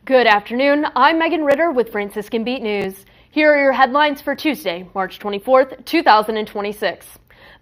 Good afternoon, I'm Megan Ritter with Franciscan Beat News. Here are your headlines for Tuesday, March 24th, 2026.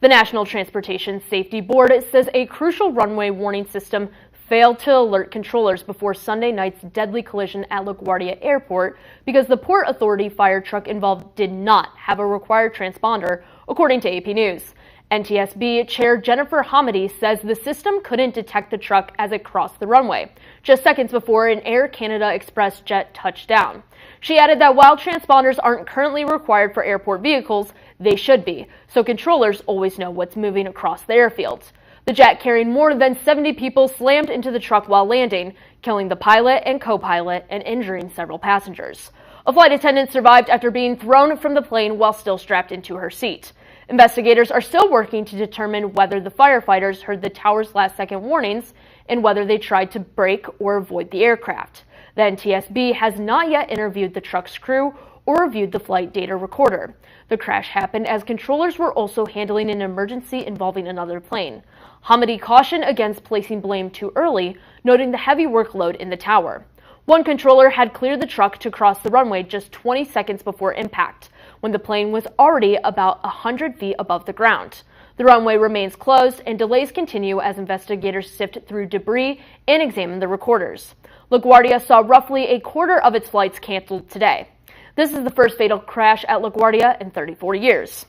The National Transportation Safety Board says a crucial runway warning system failed to alert controllers before Sunday night's deadly collision at LaGuardia Airport because the Port Authority fire truck involved did not have a required transponder, according to AP News. NTSB Chair Jennifer Hamady says the system couldn't detect the truck as it crossed the runway, just seconds before an Air Canada Express jet touched down. She added that while transponders aren't currently required for airport vehicles, they should be, so controllers always know what's moving across the airfield. The jet carrying more than 70 people slammed into the truck while landing, killing the pilot and co-pilot and injuring several passengers. A flight attendant survived after being thrown from the plane while still strapped into her seat. Investigators are still working to determine whether the firefighters heard the tower's last-second warnings and whether they tried to brake or avoid the aircraft. The NTSB has not yet interviewed the truck's crew or reviewed the flight data recorder. The crash happened as controllers were also handling an emergency involving another plane. Hamady cautioned against placing blame too early, noting the heavy workload in the tower. One controller had cleared the truck to cross the runway just 20 seconds before impact, when the plane was already about 100 feet above the ground. The runway remains closed and delays continue as investigators sift through debris and examine the recorders. LaGuardia saw roughly a quarter of its flights canceled today. This is the first fatal crash at LaGuardia in 34 years.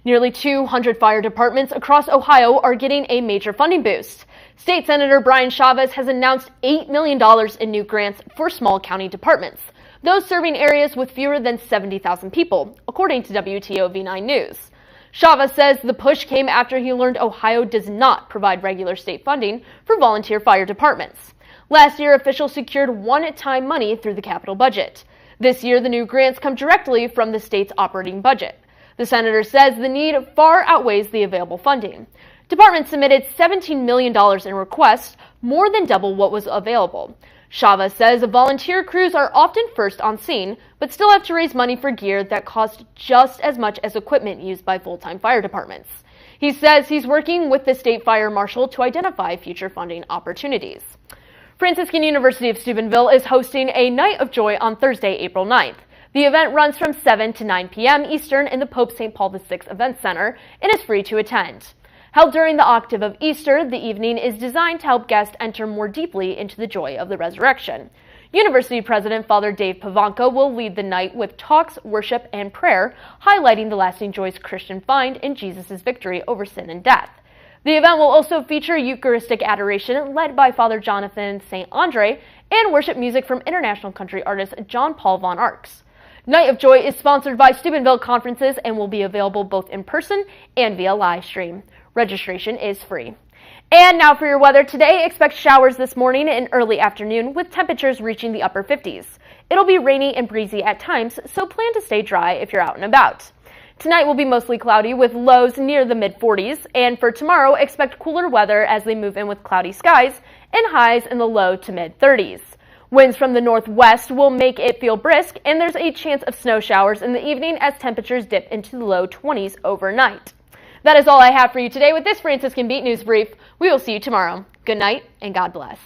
Nearly 200 fire departments across Ohio are getting a major funding boost. State Senator Brian Chavez has announced $8 million in new grants for small county departments, those serving areas with fewer than 70,000 people, according to WTOV9 News. Chavez says the push came after he learned Ohio does not provide regular state funding for volunteer fire departments. Last year, officials secured one-time money through the capital budget. This year, the new grants come directly from the state's operating budget. The senator says the need far outweighs the available funding. Departments submitted $17 million in requests, more than double what was available. Chavez says volunteer crews are often first on scene, but still have to raise money for gear that cost just as much as equipment used by full-time fire departments. He says he's working with the state fire marshal to identify future funding opportunities. Franciscan University of Steubenville is hosting a Night of Joy on Thursday, April 9th. The event runs from 7 to 9 p.m. Eastern in the Pope St. Paul VI Event Center and is free to attend. Held during the octave of Easter, the evening is designed to help guests enter more deeply into the joy of the resurrection. University President Father Dave Pavanka will lead the night with talks, worship, and prayer, highlighting the lasting joys Christians find in Jesus' victory over sin and death. The event will also feature Eucharistic adoration led by Father Jonathan St. Andre and worship music from international country artist John Paul von Arx. Night of Joy is sponsored by Steubenville Conferences and will be available both in person and via live stream. Registration is free. And now for your weather. Today, expect showers this morning and early afternoon with temperatures reaching the upper 50s. It'll be rainy and breezy at times, so plan to stay dry if you're out and about. Tonight will be mostly cloudy with lows near the mid-40s, and for tomorrow, expect cooler weather as they move in with cloudy skies and highs in the low to mid-30s. Winds from the northwest will make it feel brisk, and there's a chance of snow showers in the evening as temperatures dip into the low 20s overnight. That is all I have for you today with this Franciscan Beat News Brief. We will see you tomorrow. Good night and God bless.